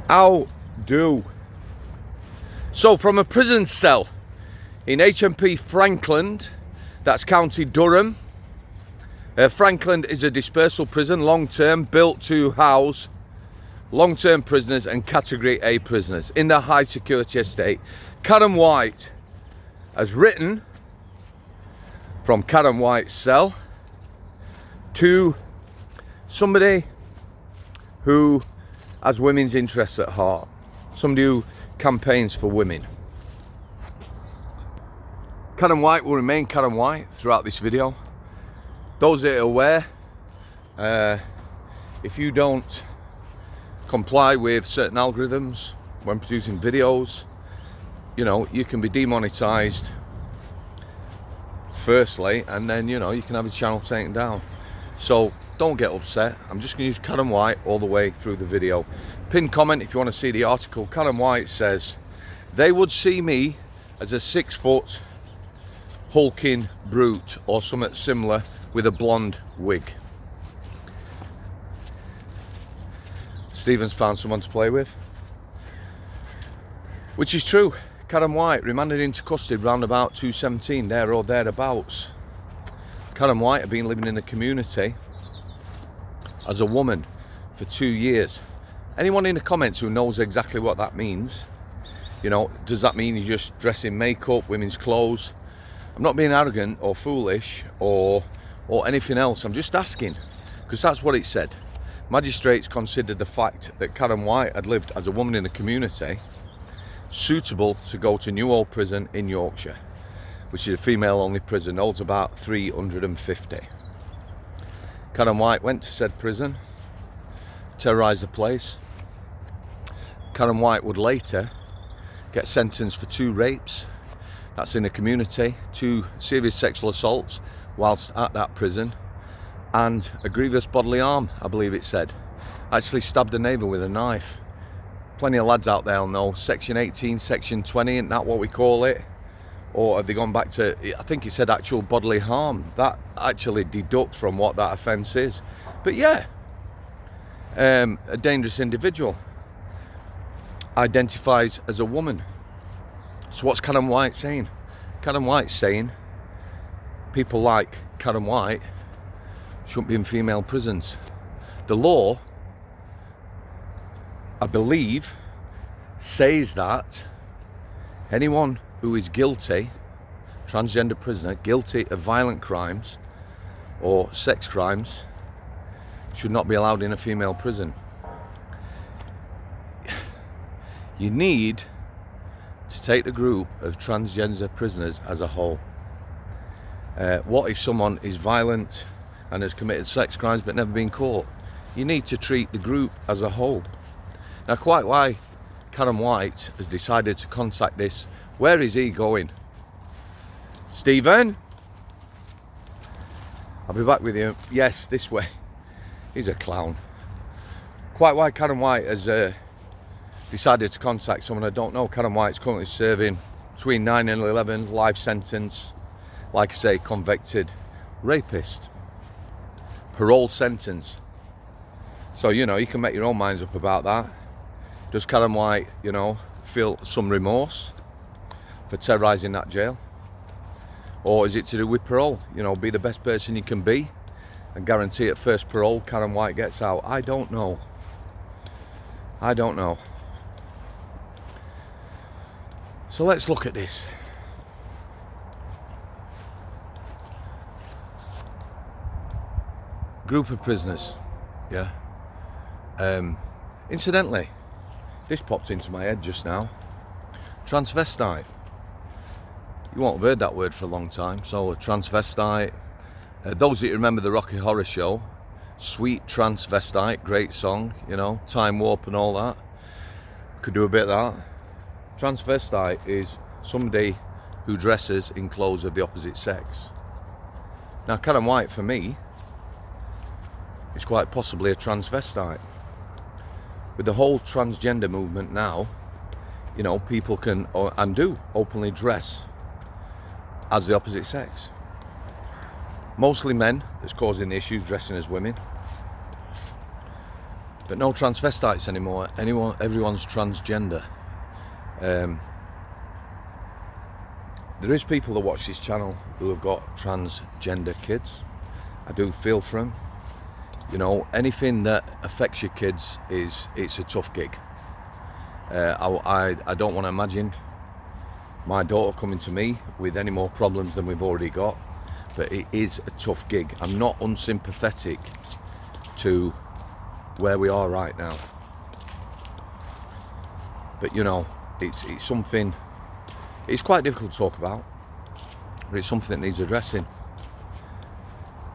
How do? So from a prison cell in HMP Franklin, that's County Durham. Franklin is a dispersal prison, long-term, built to house long-term prisoners and Category A prisoners in the high security estate. Karen White has written from Karen White's cell to somebody who has women's interests at heart, somebody who campaigns for women. Karen White will remain Karen White throughout this video. Those that are aware, if you don't comply with certain algorithms when producing videos, you know, you can be demonetized firstly, and then, you know, you can have your channel taken down. So don't get upset. I'm just going to use Karen White all the way through the video. Pin comment if you want to see the article. Karen White says, they would see me as a 6-foot hulking brute or something similar with a blonde wig. Stephen's found someone to play with. Which is true. Karen White remanded into custody round about 2:17, there or thereabouts. Karen White had been living in the community as a woman for 2 years. Anyone in the comments who knows exactly what that means, you know, does that mean you just dress in makeup, women's clothes? I'm not being arrogant or foolish or anything else. I'm just asking, because that's what it said. Magistrates considered the fact that Karen White had lived as a woman in the community suitable to go to New Old Prison in Yorkshire, which is a female-only prison, holds about 350. Karen White went to said prison, terrorised the place. Karen White would later get sentenced for 2 rapes, that's in the community, 2 serious sexual assaults whilst at that prison, and a grievous bodily harm, I believe it said. Actually stabbed a neighbour with a knife. Plenty of lads out there will know, Section 18, Section 20, isn't that what we call it? Or have they gone back to, I think it said actual bodily harm. That actually deducts from what that offence is. But yeah, a dangerous individual. Identifies as a woman. So what's Karen White saying? Karen White's saying people like Karen White shouldn't be in female prisons. The law, I believe, says that anyone who is guilty, transgender prisoner, guilty of violent crimes or sex crimes, should not be allowed in a female prison. You need to take the group of transgender prisoners as a whole. What if someone is violent and has committed sex crimes but never been caught? You need to treat the group as a whole. Now, quite why Karen White has decided to contact this, where is he going? Stephen? I'll be back with you. Yes, this way. He's a clown. Quite why Karen White has decided to contact someone I don't know. Karen White's currently serving between 9 and 11, life sentence. Like I say, convicted rapist. Parole sentence. So, you know, you can make your own minds up about that. Does Karen White, you know, feel some remorse for terrorising that jail? Or is it to do with parole? You know, be the best person you can be and guarantee at first parole Karen White gets out? I don't know. I don't know. So let's look at this. Group of prisoners, yeah. Incidentally, this popped into my head just now. Transvestite. You won't have heard that word for a long time. So a transvestite. Those that remember the Rocky Horror Show, Sweet Transvestite, great song, you know, Time Warp and all that. Could do a bit of that. Transvestite is somebody who dresses in clothes of the opposite sex. Now, Karen White, for me, is quite possibly a transvestite. With the whole transgender movement now, you know, people can, and do, openly dress as the opposite sex. Mostly men that's causing the issues, dressing as women. But no transvestites anymore. Everyone's transgender. There is people that watch this channel who have got transgender kids. I do feel for them. You know, anything that affects your kids it's a tough gig. I don't want to imagine my daughter coming to me with any more problems than we've already got, but it is a tough gig. I'm not unsympathetic to where we are right now, but you know, it's something. It's quite difficult to talk about, but it's something that needs addressing.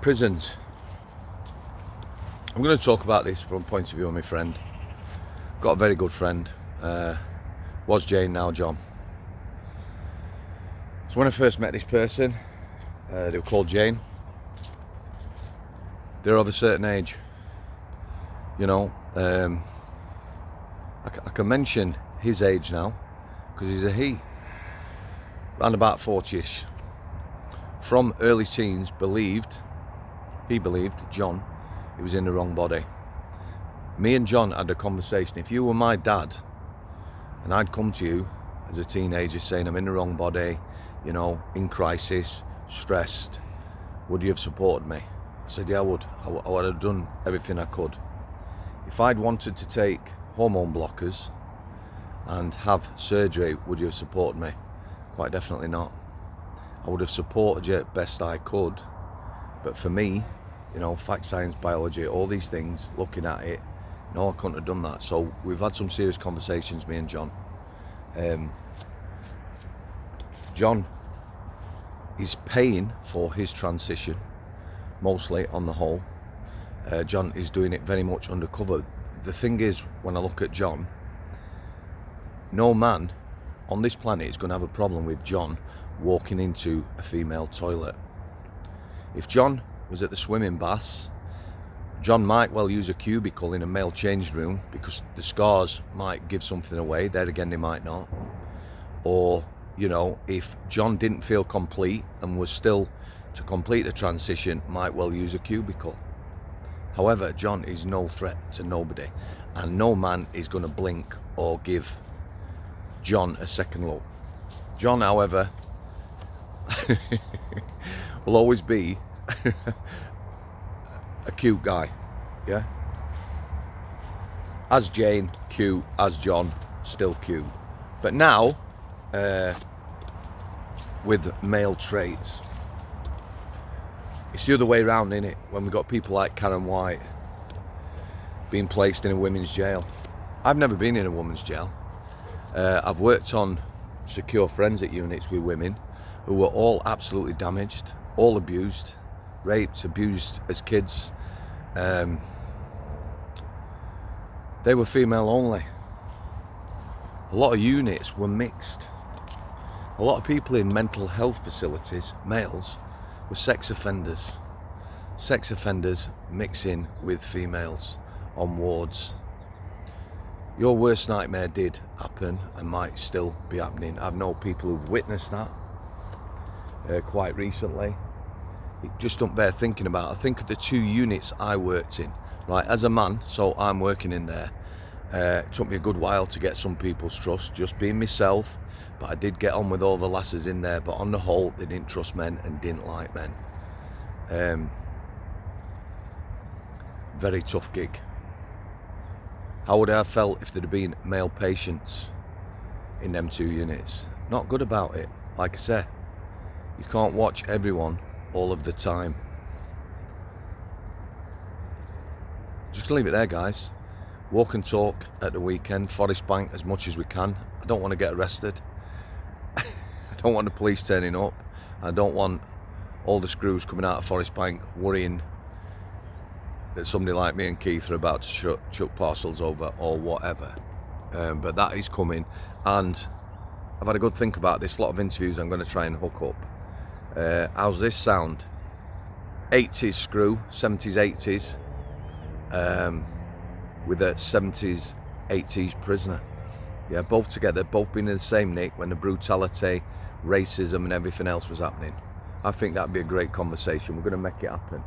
Prisons. I'm going to talk about this from a point of view of my friend. Got a very good friend. Was Jane, now John. So when I first met this person, they were called Jane. They're of a certain age. You know, I can mention his age now because he's a he. Around about 40ish. From early teens, he believed, John, he was in the wrong body. Me and John had a conversation. If you were my dad and I'd come to you as a teenager saying I'm in the wrong body, you know, in crisis, stressed, would you have supported me? I said, yeah, I would. I would have done everything I could. If I'd wanted to take hormone blockers and have surgery, would you have supported me? Quite definitely not. I would have supported you best I could, but for me, you know, fact, science, biology, all these things, looking at it, no, I couldn't have done that. So we've had some serious conversations, me and John. John is paying for his transition, mostly on the whole. John is doing it very much undercover. The thing is, when I look at John, no man on this planet is going to have a problem with John walking into a female toilet. If John was at the swimming baths, John might well use a cubicle in a male change room because the scars might give something away. There again, they might not. Or, you know, if John didn't feel complete and was still to complete the transition, might well use a cubicle. However, John is no threat to nobody, and no man is going to blink or give John a second look. John, however, will always be a cute guy, yeah? As Jane, cute. As John, still cute. But now, with male traits, it's the other way around, innit? When we've got people like Karen White being placed in a women's jail. I've never been in a women's jail. I've worked on secure forensic units with women who were all absolutely damaged, all abused, raped, abused as kids. They were female only. A lot of units were mixed. A lot of people in mental health facilities, males, were sex offenders. Sex offenders mixing with females on wards. Your worst nightmare did happen and might still be happening. I've known people who've witnessed that quite recently. It just don't bear thinking about. I think of the 2 units I worked in, right, as a man, so I'm working in there. It took me a good while to get some people's trust, just being myself, but I did get on with all the lasses in there, but on the whole, they didn't trust men and didn't like men. Very tough gig. How would I have felt if there'd have been male patients in them 2 units? Not good about it. Like I said, you can't watch everyone all of the time. Just gonna leave it there, guys. Walk and talk at the weekend, Forest Bank as much as we can. I don't want to get arrested. I don't want the police turning up. I don't want all the screws coming out of Forest Bank worrying that somebody like me and Keith are about to chuck parcels over or whatever. But that is coming, and I've had a good think about this. A lot of interviews I'm going to try and hook up. How's this sound? 80s screw, 70s, 80s, with a 70s, 80s prisoner. Yeah, both together, both being in the same nick when the brutality, racism and everything else was happening. I think that'd be a great conversation. We're going to make it happen.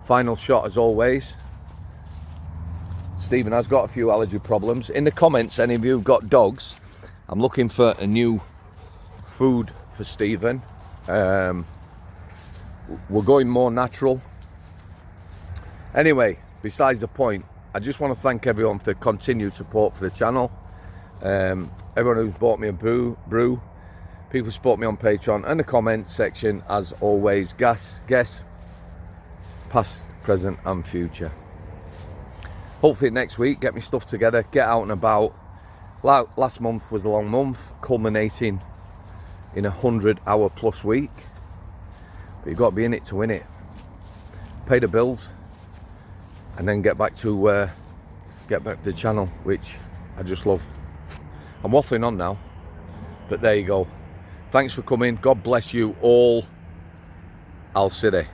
Final shot as always. Stephen has got a few allergy problems. In the comments, any of you who've got dogs, I'm looking for a new food for Stephen. We're going more natural. Anyway, besides the point, I just want to thank everyone for the continued support for the channel. Everyone who's bought me a brew, people who support me on Patreon, and the comment section, as always, guests, past, present and future. Hopefully next week, get my stuff together, get out and about. Last month was a long month, culminating in a 100-hour plus week. But you've got to be in it to win it. Pay the bills, and then get back to the channel, which I just love. I'm waffling on now, but there you go. Thanks for coming. God bless you all. Al City.